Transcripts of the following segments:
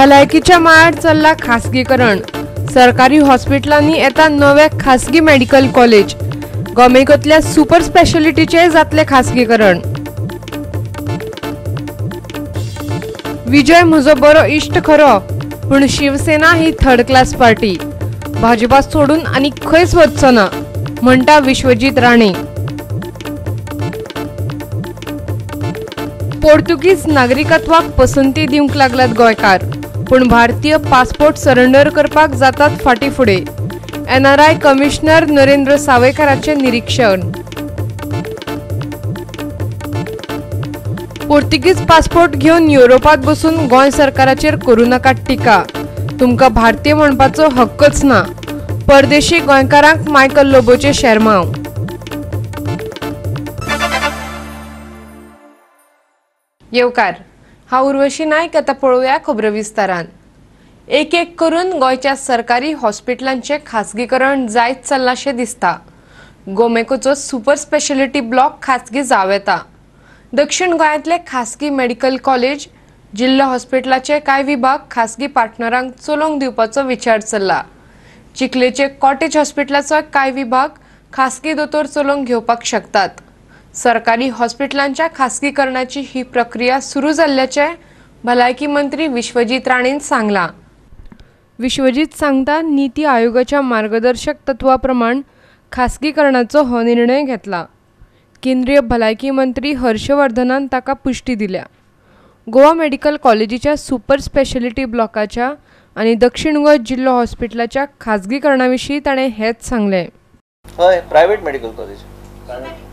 भलायकीच्या माळार चल्ला खासगीकरण। सरकारी हॉस्पिटलांनी येता नवे खासगी मेडिकल कॉलेज। गोमेकोतल्या सुपर स्पेशालिटीचे जातले खासगीकरण। विजय म्हजो बरो इश्ट खरो, पण शिवसेना ही थर्ड क्लास पार्टी। भाजपा सोडून आनी खंयच वचचो ना, म्हणटा विश्वजीत राणे। पोर्तुगीज नागरिकत्वाक पसंती दिवंक लागल्यात गोंयकार, पण भारतीय पासपोर्ट सरेंडर करपाक जातात फाटी फुडें। NRI कमिशनर नरेंद्र सावयकरांचे निरीक्षण। पोर्तुगीज पासपोर्ट घेवन युरोपात बसून गोंय सरकाराचेर करूं नाका टिका। तुमकां भारतीय म्हणपाचो हक्कच ना। परदेशी गोंयकारांक मायकल लोबोचे शर्माव। येवकार, हांव उर्वशी नायक। आता पळोवया खबरो विस्तारान। एक एक करून गोंयच्या सरकारी हॉस्पिटलांचे खासगीकरण जायत चल्लाशें दिसता। गोमेकोचो सुपर स्पेशालिटी ब्लॉक खासगी जाव येता। दक्षिण गोंयांतले खासगी मेडिकल कॉलेज, जिल्लो हॉस्पिटलाचे कांय विभाग खासगी पार्टनरांक चलोवंक दिवपाचो विचार चल्ला। चिखलेचे कॉटेज हॉस्पिटलाचो कांय विभाग खासगी दोतोर चलोवंक घेवपाक शकतात। सरकारी हॉस्पिटलांच्या खासगीकरणाची ही प्रक्रिया सुरू जाल्ल्याचे भलायकी मंत्री विश्वजीत राणेन सांगला। विश्वजीत सांगता, नीती आयोगाच्या मार्गदर्शक तत्वाप्रमाण खासगीकरणाचो हो निर्णय घेतला। केंद्रीय भलायकी मंत्री हर्षवर्धनान ताका पुष्टी दिल्या। गोवा मेडिकल कॉलेजीच्या सुपर स्पेशालिटी ब्लॉकाच्या आणि दक्षिण गोंय जिल्लो हॉस्पिटलाच्या खासगीकरणाविशीं ताणें हेच सांगलें। हय, private medical college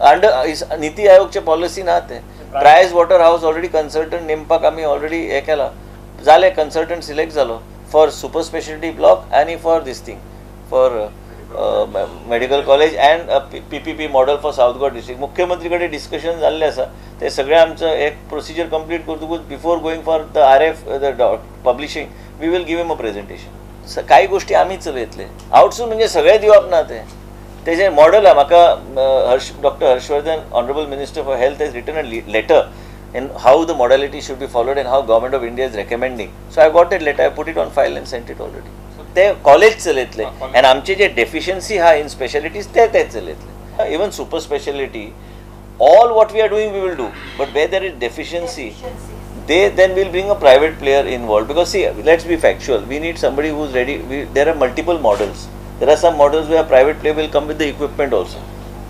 under NITI आयोगचे पॉलिसी ना ते Price Waterhouse already consultant नेमपाक आमी ऑलरेडी हे केला जाले। कन्सल्टंट सिलेक्ट जालो फॉर सुपर स्पेशालिटी ब्लॉक आनी for this thing for medical college and PPP model for South Goa district. मुख्यमंत्री कडेन डिस्कशन जाल्लें आसा। ते सगळे आमचं एक प्रोसिजर कंप्लीट करतकूच before going for the RF the publishing we will give him a presentation. काही गोष्टी आमी चलयतले आउटसून म्हणजे सगळे दिवप ना ते तेजे मॉडल आहे। म्हाका doctor Harshvardhan honourable minister for health has written a letter in how the modality should be followed and how government of India is recommending. So I got it letter, I put it on file and sent it already. ते college चलयतले and आमचे जे deficiency हा in specialities ते चलयतले। Even super speciality all what we are doing we will do, but where there is deficiency they then will bring a private player involved, because see, let's be factual, we need somebody who's ready. There are multiple models. There are some models where private player will come with the equipment also,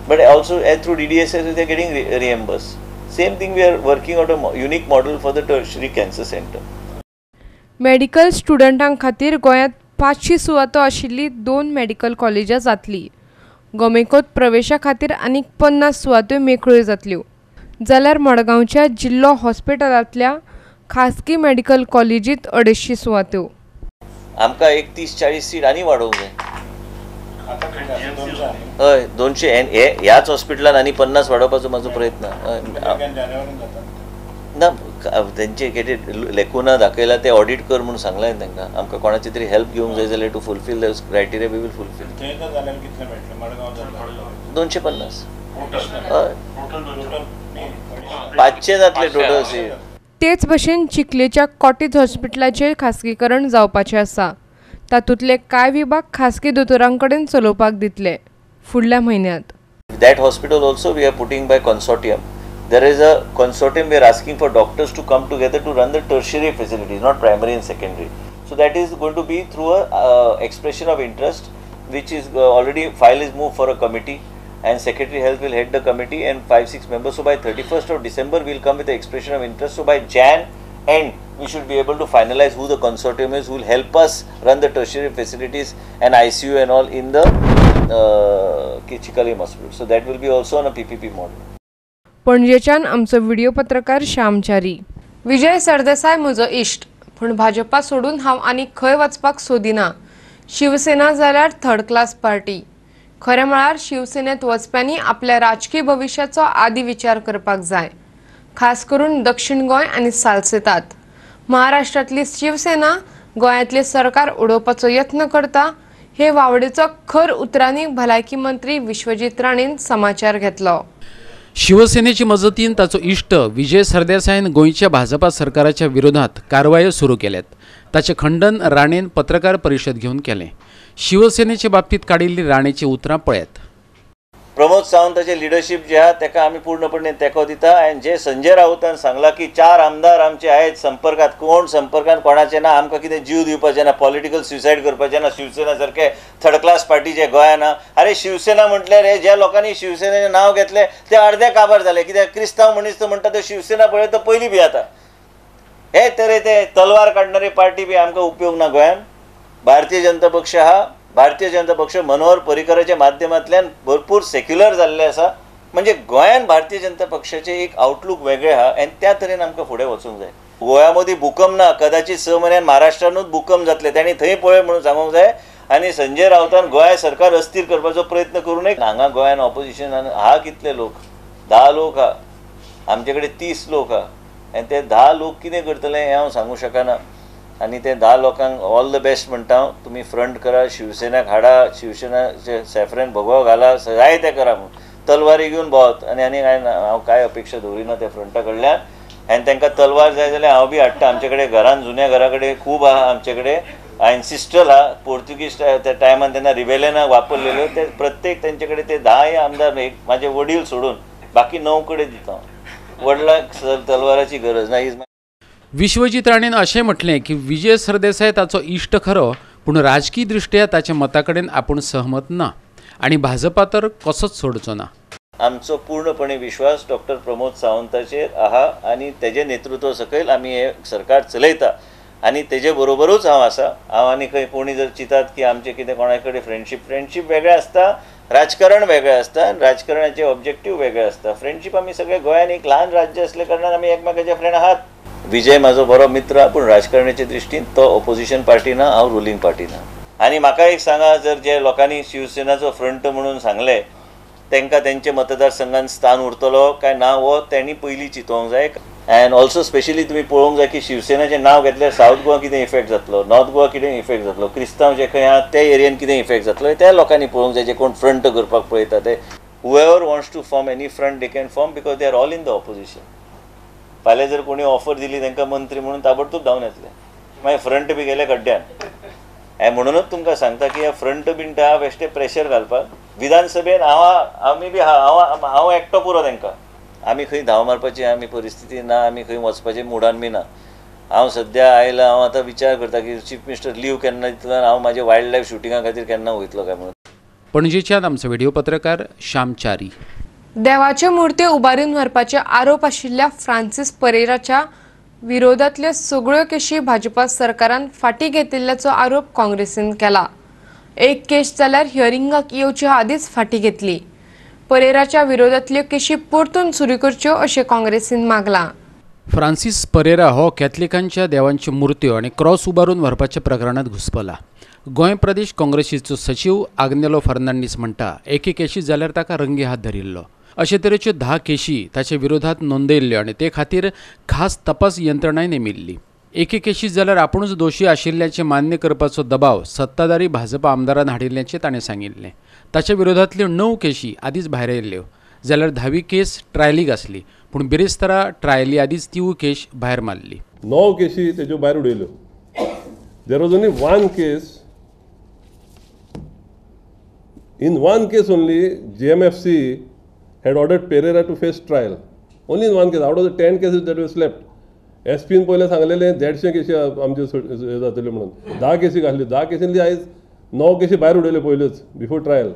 but also through DDSS they are getting reimbursed. Same thing, we are working out a unique model for the tertiary cancer center. Medical स्टुडंटांक खातीर गोंयांत 500 सुवातो आशिल्ली 2 medical कॉलेजां जातली। गोमेकोत प्रवेशा खातीर आनीक 50 सुवातो मेकळ्यो जातल्यो। जाल्यार मडगांवच्या जिल्लो हॉस्पिटलांतल्या खासगी मेडिकल कॉलेजीत 250 सुवातो। आमकां एक 30-40 सीट आनी वाडोवंक जाय। हय, 200 ह्याच हॉस्पिटलान आनी 50 वाडोवपाचो म्हाजो प्रयत्न। ना, तेंचे कितें लेकुना दाखयला ते ऑडिट कर म्हणून सांगलां तांकां। आमकां कोणाची तरी हेल्प घेवंक जाय जाल्यार to fulfill the criteria we will fulfill. 250 हय, 500 जातले टोटल सीट। तेच भशेन चिखलेच्या कॉटेज हॉस्पिटलाचे खासगीकरण जावपाचे आसा। तातूंतले कांय विभाग खासगी दोतोरांकडेन चलोवपाक दितले फुडल्या म्हयन्यात। That hospital also we are putting by consortium. There is a consortium we are asking for doctors to come together to run the tertiary facilities, not primary and secondary. So that is going to be through a expression of interest, which is already file is moved for a committee, and Secretary Health will head the committee and 5-6 members. So by 31st of December we will come with the expression of interest. So by Jan end we should be able to finalize who the consortium is, who will help us run the tertiary facilities and ICU and all in the Chikalim hospital. So that will be also on a PPP model. पणजेच्यान आमचो video पत्रकार श्यामचारी। विजय सरदेसाय म्हजो इश्ट, पण भाजपा सोडून हांव आनी खंय वचपाक सोदिना। शिवसेना जाल्यार थर्ड क्लास पार्टी। खरें म्हळ्यार शिवसेनेत वचप्यांनी आपल्या राजकीय भविष्याचो आदी विचार करपाक जाय, खास करून दक्षिण गोंय आनी सालसेतात। महाराष्ट्रातली शिवसेना गोंयांतले सरकार उडोवपाचो यत्न करता हे वावडेचो खर उतरांनी भलायकी मंत्री विश्वजीत राणेन समाचार घेतलो। शिवसेनेची मजतीन ताचो इश्ट विजय सरदेसायन गोंयच्या भाजपा सरकाराच्या विरोधात कारवायो सुरू केल्यात. ताचे खंडन राणेन पत्रकार परिशद घेवन केलें. शिवसेनेचे बाबतीत काडिल्ली राणेची उतरां पळयात. प्रमोद सावंताचे लिडरशिप जे आहा ताका आमी पूर्णपणे तेंको दिता. आनी जे संजय राऊतान सांगला की 4 आमदार आमचे आहेत संपर्कात, कोण संपर्कात कोणाचे ना, आमकां कितें जीव दिवपाचे ना, पॉलिटिकल सुसायड करपाचे ना, शिवसेना सारखे थर्ड क्लास पार्टी जे गोंयांत ना. अरे शिवसेना म्हटल्यार हे ज्या लोकांनी शिवसेनेचें नांव घेतलें ते अर्धे काबार जाले. कित्याक क्रिस्तांव मनीस तो म्हणटा तो शिवसेना पळय तो पयलीं बी आतां हे तरे ते तलवार काडणारी पार्टी बी आमकां उपयोग ना गोंयांत. भारतीय जनता पक्ष हा, भारतीय जनता पक्ष मनोहर पर्रीकराच्या माध्यमांतल्यान भरपूर सेक्युलर जाल्ले आसा. म्हणजे गोंयांत भारतीय जनता पक्षाचे एक आउटलूक वेगळे आहा आनी त्या तरेन आमकां फुडें वचूंक जाय. गोंया मदीं भूकंप ना, कदाचित 6 म्हयन्यान महाराष्ट्रानूच भूकंप जातले, तांणी थंय पळय म्हणून सांगूंक जाय. आनी संजय राऊतान गोंय सरकार अस्थिर करपाचो प्रयत्न करूं नये. हांगा गोंयान ऑपोजिशनान हा कितले लोक, 10 लोक हा, आमचे कडेन 30 लोक हा, आनी ते 10 लोक कितें करतले हें हांव सांगूं शकना. आनी ते 10 लोकांक ऑल द बेस्ट म्हणटा. तुमी फ्रंट करा, शिवसेनाक हाडा, शिवसेनाचे सॅफ्रन भगवो घाला, जाय तें करा म्हणून तलवारी घेवन भोंवत. आनी हांव काय अपेक्षा दवरिना त्या फ्रंटा कडल्यान. आनी तांकां तलवार जाय जाल्यार हांव बी हाडटा. आमचे कडेन घरान जुन्या घरा कडेन खूब आहा. आमचे कडेन एन्सिस्ट्रल आहा, पोर्तुगीज त्या टायमान तेन्ना रिबेलियनाक वापरलेल्यो ते प्रत्येक तेंचे कडेन ते 10 आमदार म्हाजे वडील सोडून बाकी 9 कडेन दिता. वडिलांक तलवाराची गरज ना. विश्वजीत राणेन अशें म्हटलें की विजय सरदेसाय ताचो इश्ट खरो, पूण राजकीय दृश्ट्या ताच्या मता कडेन आपूण सहमत ना आनी भाजपा तर कसोच सोडचो ना. आमचो पूर्णपणे विश्वास डॉक्टर प्रमोद सावंताचेर आहा आनी तेजे नेतृत्व सकयल आमी हे सरकार चलयता. आनी तेजे बरोबरूच हांव आसा. हांव आनी खंय कोणी जर चिंतात की आमचे कितें कोणा कडेन फ्रेंडशीप वेगळें आसता, राजकारण वेगळें आसता, राजकारणाचे ऑब्जेक्टीव वेगळे आसता. फ्रेंडशीप आमी सगळे गोंयान एक ल्हान राज्य असले कारणान आमी एकमेकाचे फ्रेंड आहात. विजय म्हाजो बरो मित्र, पूण राजकारणाच्या दृश्टीन तो ऑपोजिशन पार्टी ना, हांव रुलींग पार्टी ना. आनी म्हाका एक सांगा, जर जे लोकांनी शिवसेनाचो फ्रंट म्हणून सांगले तांकां तेंचे मतदारसंघात स्थान उरतलो काय ना हो तेणी पयलीं चिंतोवंक जाय. एंड ऑल्सो स्पेशली तुमी पळोवंक जाय की शिवसेनाचें नांव घेतल्यार सावथ गोवा कितें इफेक्ट जातलो, नॉर्थ गोवा कितें इफेक्ट जातलो, क्रिस्तांव जे खंय आहात त्या एरियेन कितें इफेक्ट जातलो, त्या लोकांनी पळोवंक जाय जे कोण फ्रंट करपाक पळयता ते. Whoever wants to form any front they can form because they are all in the opposition. फाल्यां जर कोणी ऑफर दिली तांकां मंत्री म्हणून ताबडतोब धांवन येतले, मागीर फ्रंट बी गेले गड्ड्यान. हें म्हणूनच तुमकां सांगता की हे फ्रंट बीन ते बेश्टे प्रेशर घालपाक विधानसभेन आमी बी हांव एकटो पुरो तांकां. आमी खंय धांव मारपाची आमी परिस्थिती ना, आमी खंय वचपाचे मुडान बी ना. हांव सद्या आयला, हांव आतां विचार करता की चीफ मिनिस्टर लीव केन्ना दितलो, हांव म्हाजे वायल्ड लायफ शुटिंगा खातीर केन्ना वयतलो काय म्हणून. पणजेच्यान आमचो व्हिडिओ पत्रकार श्याम च्यारी. देवाच्यो मुर्त्यो उबारून व्हरपाचे आरोप आशिल्ल्या फ्रांसीस परेराच्या विरोधातल्यो सगळ्यो केशी भाजपा सरकारान फाटीं घेतिल्ल्याचो आरोप काँग्रेसीन केला. एक केस जाल्यार हियरिंगाक येवचे आदींच फाटीं घेतली. परेराच्या विरोधातल्यो केशी परतून सुरू करच्यो अशें काँग्रेसीन मागलां. फ्रांसीस परेरा हो कॅथलिकांच्या देवांच्यो मुर्त्यो आनी क्रॉस उबारून व्हरपाच्या प्रकरणात घुस्पला. गोंय प्रदेश काँग्रेसीचो सचिव आग्नेलो फर्नांडीस म्हणटा एके केशी जाल्यार ताका रंगी हात धरिल्लो. अशे तरेच्यो 10 केशी ताचे विरोधात नोंदयल्ल्यो आनी ते खातीर खास तपास यंत्रणाय नेमिल्ली. एके केशी जाल्यार आपुणूच दोशी आशिल्ल्याचें मान्य करपाचो दबाव सत्ताधारी भाजपा आमदारान हाडिल्ल्याचें ताणें सांगिल्लें. ताच्या विरोधातल्यो 9 केशी आदींच भायर येयल्ल्यो, जाल्यार 10वी केस ट्रायलीक आसली, पूण बिरेस्तारा ट्रायली आदींच ती केस भायर मारली. 9 केशी तेज्यो भायर उडयल्यो. There was only one case. In one case only, GMFC had ordered Pereira to face trial. Only in one case, out of the 10 cases that were slept. SPन पयलें सांगलेलें 150 केसी आमच्यो जातल्यो म्हणून. 10 केसी घातल्यो. 10 केसींतली आयज 9 केसी भायर उडयल्यो पयल्योच बिफोर ट्रायल.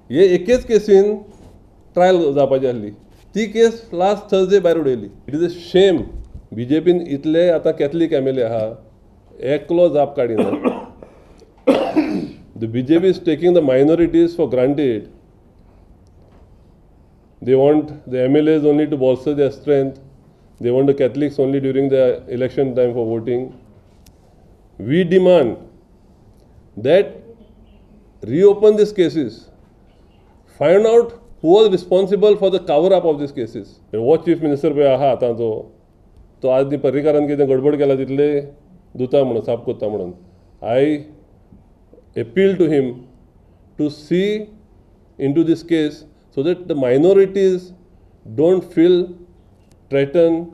हे एकेच केसीन ट्रायल जावपाची आसली. ती केस लास्ट थर्सडे भायर उडयली. It is a shame. BJPन इतले आतां कॅथलीक MLA आहा, एकलो जाप काडिना. The BJP is taking the minorities for granted. They want the MLAs only to bolster their strength. They want the Catholics only during the election time for voting. We demand that reopen these cases. Find out who was responsible for the cover-up of these cases. What Chief Minister पळय आहा आतां तो आज पर्रीकारान कितें गडबड केला तितले दुता म्हणून साफ कोत्ता म्हणून. I appeal to him to see into this case so that the minorities don't feel threatened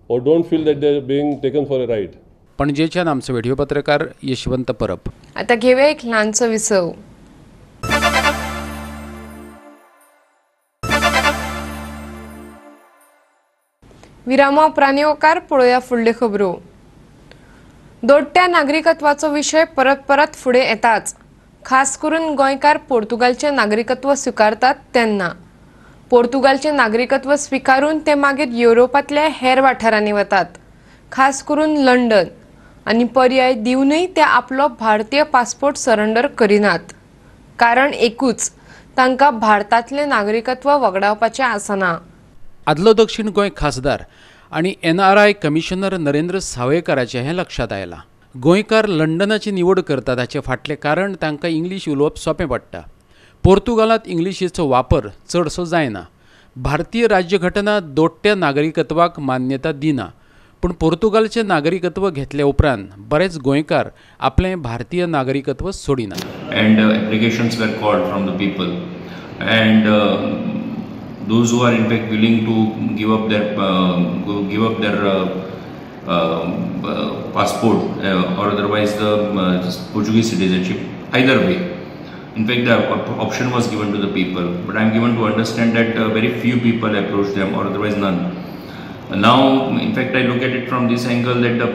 or don't feel that they're being taken for a ride. पणजेच्यान आमचे व्हिडिओ पत्रकार यशवंत परब. आता घेऊया एक लहानसो विसव. विरामा उपरांत येवकार पळोवया फुडल्यो खबरो. दोट्ट्या नागरिकत्वाचो विशय परत परत फुडें येताच. खास करून गोंयकार पोर्तुगालचे नागरिकत्व स्वीकारतात तेन्ना पोर्तुगालचे नागरिकत्व स्वीकारून ते मागीर युरोपांतल्या हेर वाठारांनी वतात, खास करून लंडन, आनी पर्याय दिवनय ते आपलो भारतीय पासपोर्ट सरेंडर करिनात. कारण एकूच, तांकां भारतांतलें नागरिकत्व वगडावपाचें आसना. आदलो दक्षिण गोंय खासदार आणि NRI कमिशनर नरेंद्र सावयकाराचें हें लक्षात आयलां. गोंयकार लंडनाची निवड करतात हाचे फाटलें कारण तांकां इंग्लीश उलोवप सोंपें पडटा. पोर्तुगालांत इंग्लिशीचो वापर चडसो जायना. भारतीय राज्यघटना दोट्ट्या नागरिकत्वाक मान्यता दिना, पूण पोर्तुगालचें नागरिकत्व घेतले उपरांत बरेच गोंयकार आपलें भारतीय नागरिकत्व सोडिनात. And applications were called from the people, and those who are in fact willing to give up their passport or otherwise the Portuguese citizenship, either way. In fact, the option was given to the people, but I am given to understand that very few people approached them, or otherwise none. Now, in fact, I look at it from this angle that the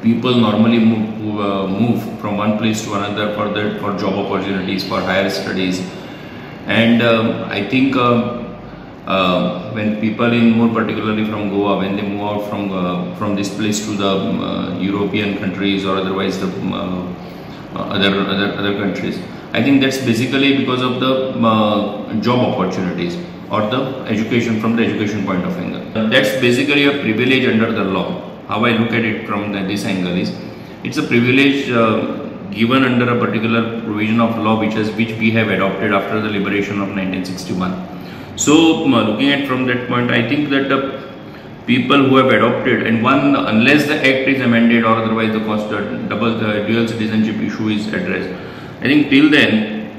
people normally move from one place to another for job opportunities, for higher studies, and I think when people in more particularly from Goa, when they move out from this place to the European countries or otherwise the other countries, I think that's basically because of the job opportunities or the education, from the education point of view. That's basically a privilege under the law. How I look at it from this angle is, it's a privilege given under a particular provision of law which we have adopted after the liberation of 1961. So looking at from that point, I think that the people who have adopted, and unless the act is amended or otherwise the dual citizenship issue is addressed, I think till then,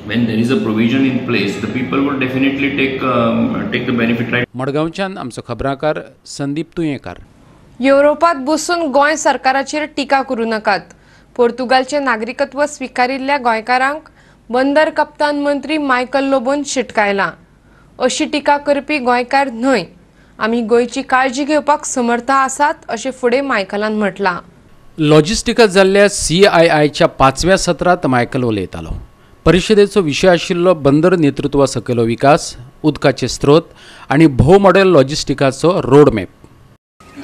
when there is a provision in place, the people will definitely take the benefit, right? मडगांवच्यान आमचो खबराकार संदीप तुयेंकार. युरोपात बसून गोंय सरकाराचेर टिका करूं नाकात. पोर्तुगालचे नागरिकत्व स्वीकारिल्ल्या गोंयकारांक बंदर कप्तान मंत्री मायकल लोबोन शिटकायला. अशी टिका करपी गोंयकार न्हय, आमी गोंयची काळजी घेवपाक समर्थ आसात अशें फुडें मायकलान म्हटलां. लॉजिस्टिकांत जाल्ल्या CIIच्या 5व्या सत्रांत मायकल उलयतालो. परिशदेचो विशय आशिल्लो बंदर नेतृत्वा सकयलो विकास, उदकाचे स्त्रोत आनी भोव मॉडेल लॉजिस्टिकाचो road map.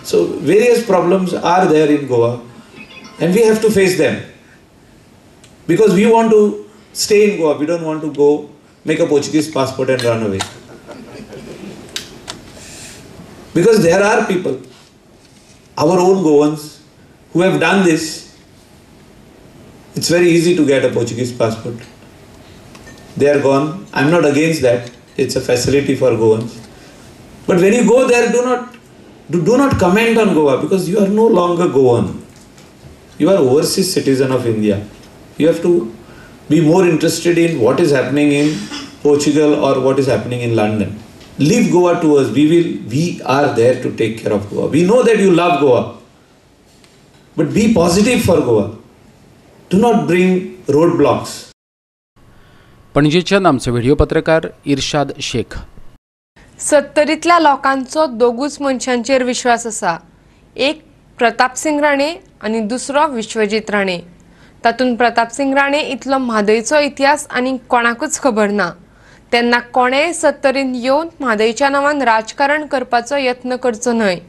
So various problems are there in Goa, and we have to face them, because we want to stay in Goa. We don't want to go make a Portuguese passport and run away, because there are people, our own Goans, who have done this. It's very easy to get a Portuguese passport. They are gone. I'm not against that. It's a facility for Goans. But when you go there, do not comment on Goa, because you are no longer Goan. You are overseas citizen of India. You have to be more interested in what is happening in Portugal or what is happening in London. Leave Goa to us. We are there to take care of Goa. We know that you love Goa, but be positive for Goa. Do not bring roadblocks. पणजेच्यान आमचो video पत्रकार इर्शाद शेख. 70तल्या लोकांचो दोगूच मनशांचेर विश्वास आसा. एक प्रताप सिंग राणे आनी दुसरो विश्वजीत राणे. तातूंत प्रताप सिंग राणे इतलो म्हादयचो इतिहास आनी कोणाकूच खबर ना. तेन्ना कोणेय 70रीन येवन म्हादयच्या नांवान राजकारण करपाचो यत्न करचो न्हय.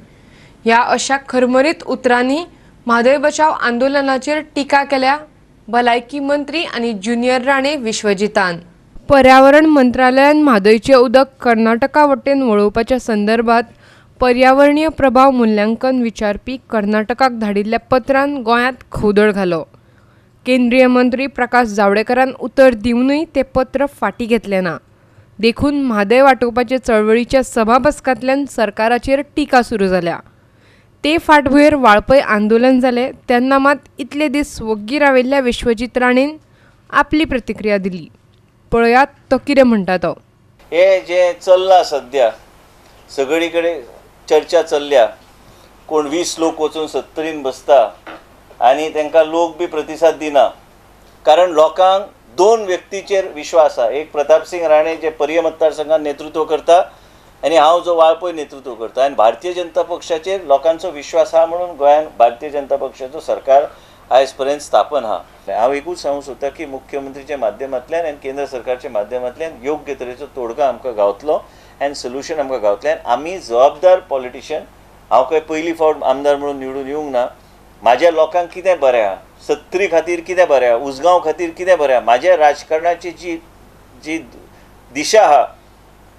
ह्या अशा खरमरीत उतरांनी म्हादय बचाव आंदोलनाचेर टिका केल्या भलायकी मंत्री आनी ज्युनियर राणे विश्वजितान. पर्यावरण मंत्रालयान म्हादयचें उदक कर्नाटका वटेन वळोवपाच्या संदर्भात पर्यावरणीय प्रभाव मुल्यांकन विचारपी कर्नाटकाक धाडिल्ल्या पत्रान गोंयांत खवदळ घालो. केंद्रीय मंत्री प्रकाश जावडेकरान उतर दिवनय तें पत्र फाटीं घेतलें ना. देखून म्हादय वाटोवपाचे चळवळीच्या सभा बसकांतल्यान सरकाराचेर टिका सुरू जाल्या. ते फाटभुंयेर वाळपय आंदोलन जालें तेन्ना मात इतले दीस वग्गी राविल्ल्या विश्वजीत राणेन आपली प्रतिक्रिया दिली. पळयात तो कितें म्हणटा तो. हे जे चल्लां सध्या सगळी कडेन चर्चा चल्ल्या, कोण 20 लोक वचून 70 बसता आनी तांकां लोक बी प्रतिसाद दिना, कारण लोकांक 2 व्यक्तीचेर विश्वास आसा. एक प्रताप सिंग राणे जे पर्य मतदारसंघात नेतृत्व करता आनी हांव जो वाळपय नेतृत्व करता, आनी भारतीय जनता पक्षाचेर लोकांचो विश्वास आहा म्हणून गोंयांत भारतीय जनता पक्षाचो सरकार आयज पर्यंत स्थापन आहा. हांव एकूच सांगूंक सोदता की मुख्यमंत्रीच्या माध्यमांतल्यान आनी केंद्र सरकारच्या माध्यमांतल्यान योग्य तरेचो तोडगो आमकां गावतलो आनी सोल्युशन आमकां गावतलें. आमी जबाबदार पॉलिटिशियन, हांव खंय पयली फावट आमदार म्हणून निवडून येवंक ना. म्हाज्या लोकांक कितें बरें आहा, 70 खातीर कितें बरें आहा, उसगांव खातीर कितें बरें आहा, म्हाज्या राजकारणाची जी दिशा आहा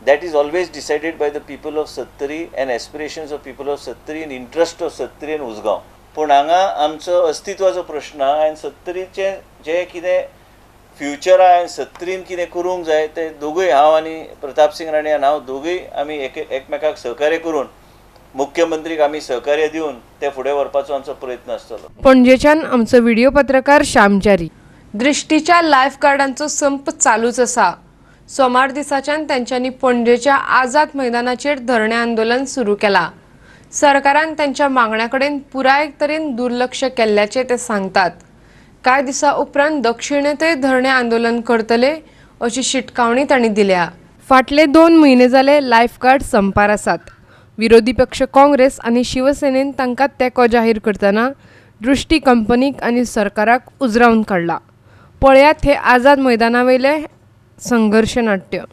that is always decided by the people of Sattari and aspirations of people of Sattari and interest of Sattari and Usgaon. पूण हांगा आमचो अस्तित्वाचो प्रश्न आहा आनी सत्तरीचे जे कितें फ्युचर आहा आनी सत्तरीन कितें करूंक जाय ते दोगूय, हांव आनी प्रताप सिंग राणे आनी हांव दोगूय आमी एकमेकाक सहकार्य करून मुख्यमंत्रीक आमी सहकार्य दिवन ते फुडें व्हरपाचो आमचो प्रयत्न आसतलो. पणजेच्यान आमचो व्हिडिओ पत्रकार श्यामचारी. दृष्टीच्या लायफ कार्डांचो संप चालूच आसा. सोमार दिसाच्यान त्यांच्यानी पणजेच्या आझाद मैदानाचेर धरणे आंदोलन सुरू केला. सरकारान त्यांच्या मागण्याकडेन पुराय तरेन दुर्लक्ष केल्ल्याचे ते सांगतात. कांय दिसा उपरांत दक्षिणेतय धरणे आंदोलन करतले अशी शिटकावणी तांणी दिल्या. फाटले 2 म्हयने जाले लायफ कार्ड संपार आसात. विरोधी पक्ष काँग्रेस आनी शिवसेनेन तांकां तेंको जाहीर करतना दृष्टी कंपनीक आनी सरकाराक उजरावन काडला. पळयात हे आझाद मैदानावयले संघर्ष नाट्य.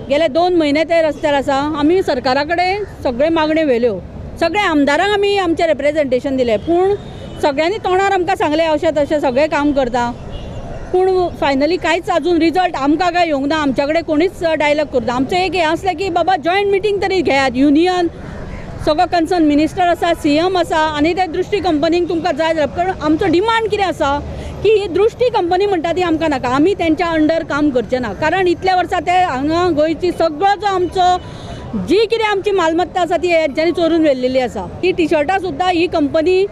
गेले 2 महिने ते रस्त्यार आसा. आमी सरकारा कडेन सगळे मागण्यो व्हेल्यो, सगळे आमदारांक आमी आमचें रिप्रेझेंटेशन दिलें, पूण सगळ्यांनी तोंडार आमकां सांगलें अशें तशें सगळें काम करता, पूण फायनली कांयच अजून रिजल्ट आमकां काय येवंक ना. आमच्या कडेन कोणीच डायलॉग करता. आमचें एक हें आसलें की बाबा जॉयंट मिटींग तरी घेयात, युनियन सगळो कन्सर्न मिनिस्टर आसा, CM आसा आनी ते दृष्टी कंपनीक तुमकां जाय जाल्यार. पण आमचो डिमांड कितें आसा की ही दृष्टी कंपनी म्हणटा ती आमकां नाका, आमी तेंच्या अंडर काम करचें ना. कारण इतल्या वर्सां ते हांगा गोंयची सगळो जो आमचो जी कितें आमची मालमत्ता आसा ती हेंच्यांनी चोरून व्हेल्लेली आसा. ही टी-शर्टां सुद्दां ही कंपनी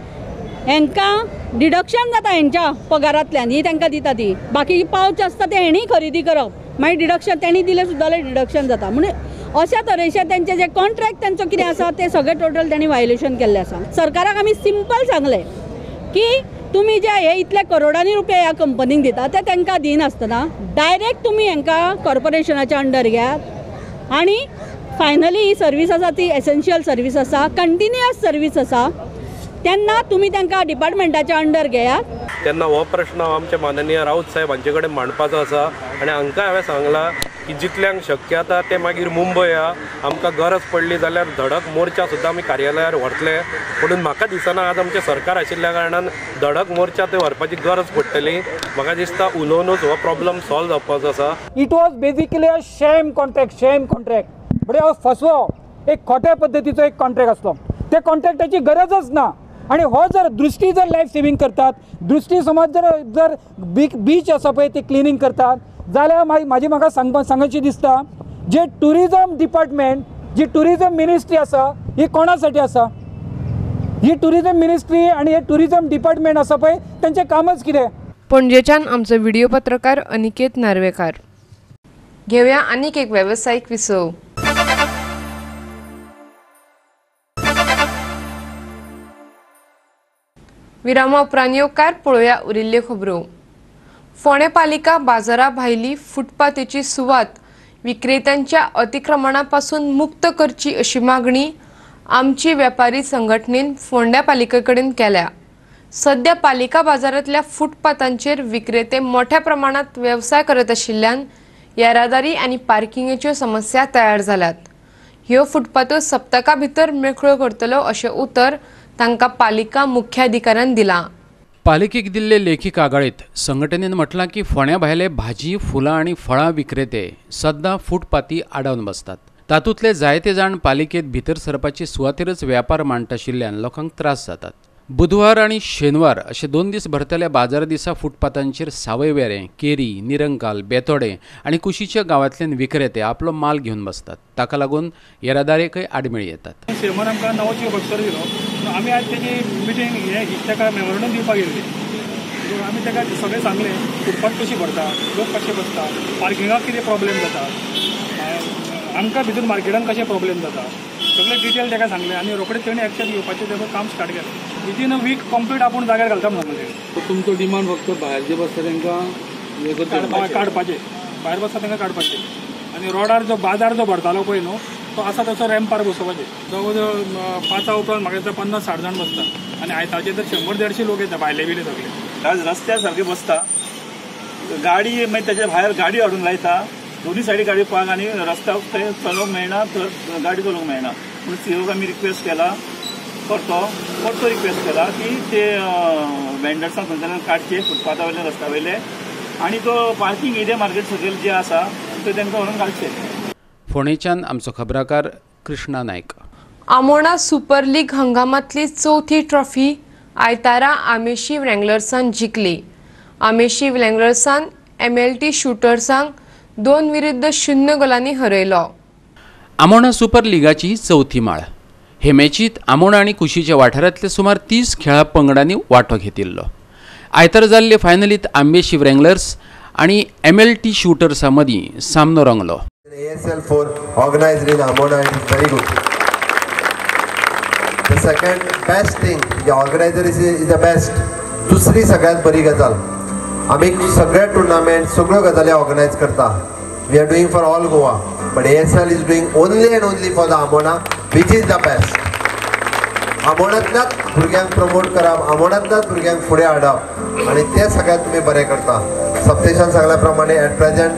हांकां डिडक्शन जाता हेंच्या पगारांतल्यान, ही तांकां दिता ती. बाकी पावच आसता ते हेणी खरेदी करप, मागीर डिडक्शन तेणी दिलें सुद्दां जाल्यार डिडक्शन जाता. म्हणून अशा तरेचे तेंचे जे कॉन्ट्रॅक्ट तेंचो कितें आसा ते सगळे टोटल तेणी वायोलेशन केल्लें आसा. सरकाराक आमी सिंपल सांगलें की तुमी जे हे इतले करोडांनी रुपया ह्या कंपनीक दिता ते तांकां दिनासतना डायरेक्ट तुमी हांकां कॉर्पोरेशनाच्या अंडर घेयात आनी फायनली ही सर्वीस आसा ती एसेन्शियल सर्वीस आसा, कंटिन्युअस सर्वीस आसा, तेन्ना तुमी तांकां डिपार्टमेंटाच्या अंडर घेयात. तेन्ना हो प्रश्न आमच्या माननीय राऊत साहेब हांचे कडेन मांडपाचो आसा आनी हांकां हांवें सांगलां की जितल्यांक शक्य जाता ते मागीर मुंबय आमकां गरज पडली जाल्यार धडक मोर्चा सुद्दां आमी कार्यालयार व्हरतले. म्हणून म्हाका दिसना आज आमचें सरकार आशिल्ल्या कारणान धडक मोर्चा ते व्हरपाची गरज पडटली. म्हाका दिसता उलोवनूच हो प्रॉब्लम सॉल्व जावपाचो आसा. It was basically a shame contract म्हणजे हो फसवो एक खोट्या पद्दतीचो एक कॉन्ट्रॅक्ट आसलो. ते कॉन्ट्रॅक्टाची गरजच ना. आणि हो जर दृष्टी जर लायफ सेविंग करतात, दृष्टी समज जर बीच आसा पळय ते क्लिनिंग करतात जाल्यार म्हाका सांगची दिसता जे टुरिजम डिपार्टमेंट, जी टुरिजम मिनिस्ट्री आसा ही कोणासाठी आसा? ही टुरिजम मिनिस्ट्री आणि हे टुरिजम डिपार्टमेंट आसा पळय त्यांचे कामच कितें? पणजेच्यान आमचो व्हिडिओ पत्रकार अनिकेत नार्वेकार. घेऊया आनीक एक व्यावसायिक विसव. विरामा उपरांत येवकार पळोवया उरिल्ल्यो खबरो. फोंडे पालिका बाजारा भायली फुटपाथेची सुवात विक्रेत्यांच्या अतिक्रमणापासून मुक्त करची अशी मागणी आमची वेपारी संघटनेन फोंड्या पालिके कडेन केल्या. सध्या पालिका बाजारांतल्या फुटपाथांचेर विक्रेते मोठ्या प्रमाणात व्यवसाय करत आशिल्ल्यान येरादारी आनी पार्किंगेच्यो समस्या तयार जाल्यात. ह्यो फुटपाथ्यो सप्तका भितर मेकळ्यो करतलो अशें उतर तांकां पालिका मुख्याधिकाऱ्यान दिलां. पालिकेक दिल्ले लेखी कागाळीत संघटनेन म्हटलां की फोंड्या भायले भाजी, फुलां आनी फळां विक्रेते सद्दां फुटपाथी आडावन बसतात. तातूंतले जायते जाण पालिकेत भितर सरपाची सुवातेरच व्यापार मांडटा आशिल्ल्यान लोकांक त्रास जातात. बुधवार आनी शेनवार अशे 2 दीस भरतल्या बाजार दिसा फुटपाथांचेर सावयवेरें, केरी, निरंकाल, बेतोडे आनी कुशीच्या गांवांतल्यान विक्रेते आपलो माल घेवन बसतात. ताका लागून येरादारेकय आडमेळी येतात. शेमर आमकां नवो चीफ ऑफिसर दिलो, आमी आज तेजी मिटींग ताका मेमोरंडम दिवपाक गेल्ली. आमी ताका सगळें सांगलें फुटपाथ कशी भरता, लोक कशे बसता, पार्किंगाक कितें प्रॉब्लेम जाता, आमकां भितर मार्केटान कशे प्रॉब्लेम जाता, सगळें डिटेल ताका सांगलें आनी रोखडें तेणें एक्शन घेवपाचें तें काम स्टार्ट केलें. विदीन अ वीक कंप्लीट आपूण जाग्यार घालता म्हणून. तुमचो डिमांड फक्त भायर जे बसता तांकां काडपाचें, भायर बसता तांकां काडपाचें आनी रोडार जो बाजार जो भरतालो पळय न्हू तो आसा तसो रॅम्पार बसोवपाचें. जवळ जवळ 5 उपरांत म्हाका दिसता 50-60 जाण बसता आनी आयताचे तर 100-150 लोक येता भायले बिले सगळे. आज रस्त्यार सारके बसता, गाडी मागीर तेच्या भायर गाडी हाडून लायता, दोन्ही सायडी गाडी पाक आनी रस्त्याक थंय चलोवंक मेळना, थंय गाडी चलोवंक मेळना. पूण सीओक आमी रिक्वेस्ट केला, परतो रिक्वेस्ट केला की ते वेंडर्सांक थंयच्यान काडचे फुटपाथा वयले, रस्त्या वयले आनी तो पार्किंग एरिया मार्केट सकयल जे आसा ते तांकां व्हरून घालचे. फोंडेच्यान आमचो खबराकार कृष्णा नायक. आमोणा सुपर लीग हंगामातली 4थी ट्रॉफी आयतारा आमेशी व्रँगलर्सान जिखली. आमेशी व्रँगलर्सान MLT शूटर्सांक 2-0 गोलांनी हरयलो. आमोणा सुपर लिगाची 4थी माळ. हे मॅचीत आमोणा आनी कुशीच्या वाठारांतले सुमार 30 खेळा पंगडांनी वांटो घेतिल्लो. आयतार जाल्ले फायनलींत आंबेशी व्रँगलर्स आनी MLT शूटर्सां मदीं सामनो रंगलो. ASL 4 organized in Amona is very good. The second best thing, the organizer is the best. दुसरी सगळ्यात बरी गजाल, आमी सगळे टुर्नामेंट सगळ्यो गजाली ऑर्गनायज करता. We are doing for all Goa, but ASL is doing only and only for the Amona, which is the best. आमोणांतल्याच भुरग्यांक प्रमोट करप, आमोणांतल्याच भुरग्यांक फुडें हाडप आनी ते सगळ्यात तुमी बरें करता. सप्तेशान सांगल्या प्रमाणे एट प्रेजेंट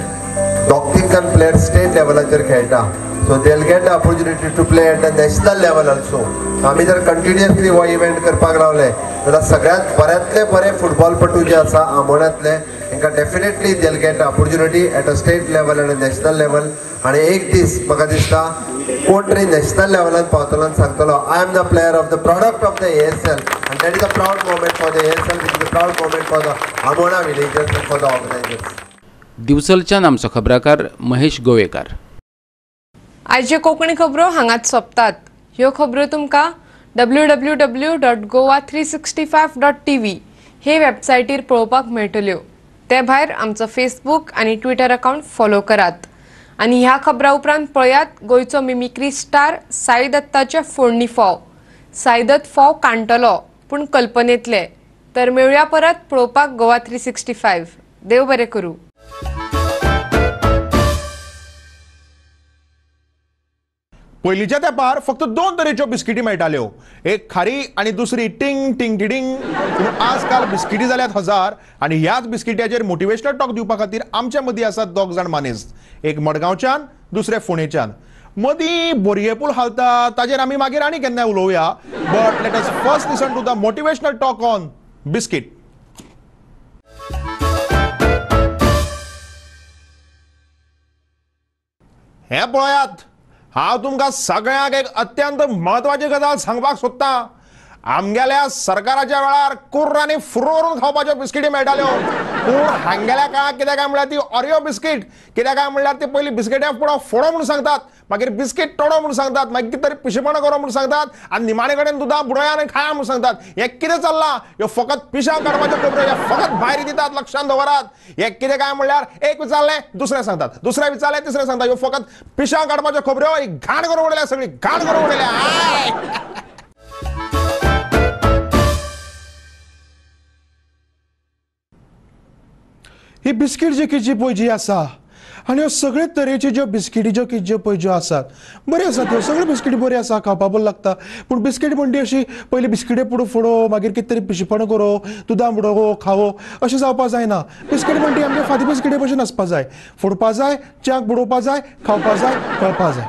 2-3 प्लेयर्स स्टेट लेवलाचेर खेळटा, so they will get the opportunity to play at the national level also. आमी जर कंटिन्युअसली हो इव्हेंट करपाक लावले जाल्यार सगळ्यात बऱ्यांतले बरे फुटबॉलपटू जे आसा आमोणांतले तांकां definitely they will gate opportunity at a state level आनी नॅशनल लेवल. आनी एक दीस म्हाका दिसता कोण तरी नॅशनल लेवलान पावतलो आनी सांगतलो I am the player of the product of the ASL and that is a proud moment for the ASL, which is a proud moment for the Amona villagers and for the organizers. दिवचलच्यान आमचो खबराकार महेश गोवेकार. आयचे कोंकणी खबरो हांगाच सोंपतात. ह्यो खबरो तुमकां www.goa365.tv हे वेबसायटीर पळोवपाक मेळटल्यो. ते भायर आमचो फेसबूक आनी ट्विटर अकाउंट फॉलो करात. आनी ह्या खबरां उपरांत पळयात गोंयचो मिमिक्री स्टार साई दत्ताचे फोडणी फाव. साई दत्त फाव काणटलो पूण कल्पनेतले. तर मेळुया परत पळोवपाक गोवा 365. देव बरें करूं. पयलींच्या तेंपार फक्त 2 तरेच्यो बिस्किटी मेळटाल्यो, एक खारी आनी दुसरी टिंग टिंग टिडिंग. पूण आजकाल बिस्किटी जाल्यात 1000 आनी ह्याच बिस्किट्याचेर मोटिवेशनल टॉक दिवपा खातीर आमच्या मदीं आसात 2 जाण मानेस्त, एक मडगांवच्यान दुसरे फोंडेच्यान. मदीं बोरयेपूल हालता ताजेर आमी मागीर आनी केन्नाय उलोवया, but let us first listen to the motivational talk on biscuit. हे पळयात, हांव तुमकां सगळ्यांक एक अत्यंत म्हत्वाची गजाल सांगपाक सोदतां. आमगेल्या सरकाराच्या वेळार कुर्र आनी फुर्र करून खावपाच्यो बिस्किटी मेळटाल्यो, पूण हांगेल्या काळाक कितें काय म्हणल्यार ती ऑरिओ बिस्कीट. कितें काय म्हणल्यार ती पयलीं बिस्किट्या पुडो फोडो म्हणून सांगतात, मागीर बिस्कीट तोडो म्हणून सांगतात, मागीर कितें तरी पिशेपणां करो म्हणून सांगतात आनी निमाणे कडेन दुदां बुडोया आनी खाया म्हणून सांगतात. हें कितें चल्लां? ह्यो फकत पिशां काडपाच्यो खबरो, ह्यो फकत भायर दितात, लक्षांत दवरात. हें कितें काय म्हणल्यार एक विचारलें दुसरें सांगतात, दुसरें विचारलें तिसरें सांगतात. ह्यो फकत पिशां काडपाच्यो खबरो. ही घाण करून उडयल्या, सगळी घाण करून उडयल्या. ही बिस्कीट जी किजी पळय जी आसा आनी ह्यो सगळे तरेच्यो ज्यो बिस्किटी ज्यो किज्यो पळय ज्यो आसात बऱ्यो आसात, ह्यो सगळ्यो बिस्किटी बऱ्यो आसा, खावपा बरें लागता. पूण बिस्कीट म्हणटी अशी पयलीं बिस्किटे पुडो फोडो, मागीर कितें तरी पिशेपणां करो, दुदां बुडोवो खावो, अशें जावपा जायना. बिस्कीट म्हणटी आमगे फादी बिस्किटे भशेन आसपा जाय, फोडपा जाय, च्याक बुडोवपा जाय, खावपा जाय, कळपा जाय.